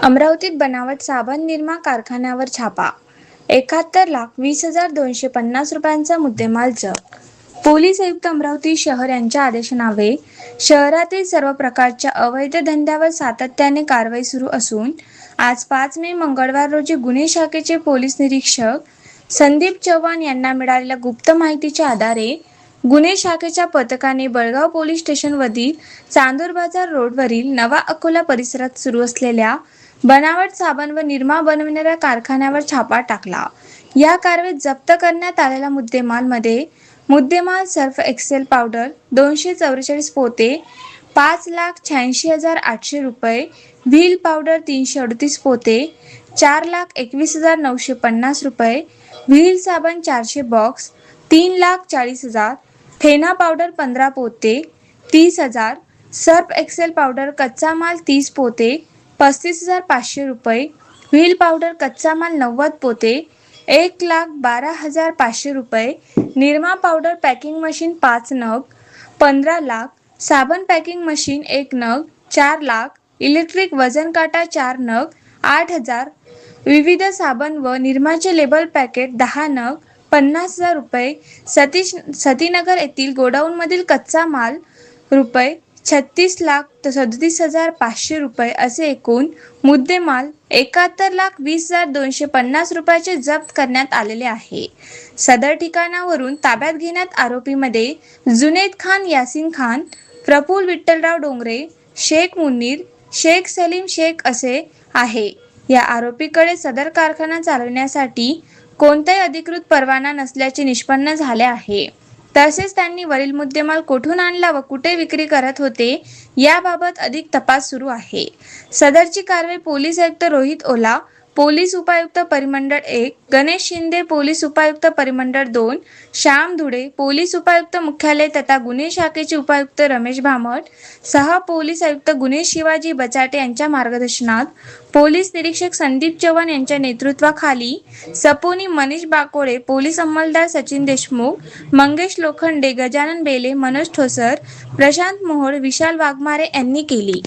अमरावतीत बनावट साबण निर्मा कारखान्यावर छापा. 71,20,250 रुपयांचा मुद्देमाल जप्त. पोलीस आयुक्त अमरावती शहर यांच्या आदेशान्वये शहरातील सर्व प्रकारच्या अवैध धंद्यावर सातत्याने कारवाई सुरू असून आज 5 मे मंगळवार रोजी गुन्हे शाखेचे पोलीस निरीक्षक संदीप चव्हाण यांना मिळालेल्या गुप्त माहितीच्या आधारे गुन्हे शाखेच्या पथकाने बळगाव पोलीस स्टेशनवरील चांदूर बाजार रोडवरील नवा अकोला परिसरात सुरू असलेल्या बनावट साबण व निरमा बनविणाऱ्या कारखान्यावर छापा टाकला. या कारवाईत जप्त करण्यात आलेल्या मुद्देमाल सर्फ एक्सेल पावडर 244 पोते 5,86,800 रुपये, व्हील पावडर 338 पोते 4,21,950 रुपये, व्हील साबण 400 बॉक्स 3,40,000, फेना पावडर 15 पोते 30,000, सर्फ एक्सेल पावडर कच्चा माल 30 पोते 35,500 रुपये, व्हील पावडर कच्चा माल 90 पोते 1,12,500 रुपये, निरमा पावडर पॅकिंग मशीन 5 नग 15 लाख, साबण पॅकिंग मशीन 1 नग 4 लाख, इलेक्ट्रिक वजन काटा 4 नग 8,000, विविध साबण व निरमाचे लेबल पॅकेट 10 नग 50,000 रुपये, सतीनगर येथील गोडाऊनमधील कच्चा माल रुपये 36,37,500 रुपये असे एकूण मुद्देमाल 71,20,250 रुपयाचे जप्त करण्यात आलेले आहे. सदर ठिकाणावरून ताब्यात घेण्यात आरोपीमध्ये जुनेद खान यासिन खान, प्रफुल्ल विठ्ठलराव डोंगरे, शेख मुन्नीर, शेख सलीम शेख असे आहे. या आरोपीकडे सदर कारखाना चालविण्यासाठी कोणताही अधिकृत परवाना नसल्याचे निष्पन्न झाले आहे. तसेच त्यांनी वरील मुद्देमाल कुठून आणला व कुठे विक्री करत होते याबाबत अधिक तपास सुरू आहे. सदरची कारवाई पोलीस आयुक्त रोहित ओला, पोलीस उपायुक्त परिमंडळ 1, गणेश शिंदे, पोलीस उपायुक्त परिमंडळ 2, श्याम धुडे, पोलीस उपायुक्त मुख्यालय तथा गुन्हे शाखेचे उपायुक्त रमेश भामट, सह पोलीस आयुक्त गुन्हे शिवाजी बचाटे यांच्या मार्गदर्शनात पोलीस निरीक्षक संदीप चव्हाण यांच्या नेतृत्वाखाली सपोनी मनीष बाकोळे, पोलीस अंमलदार सचिन देशमुख, मंगेश लोखंडे, गजानन बेले, मनोज ठोसर, प्रशांत मोहोळ, विशाल वाघमारे यांनी केली.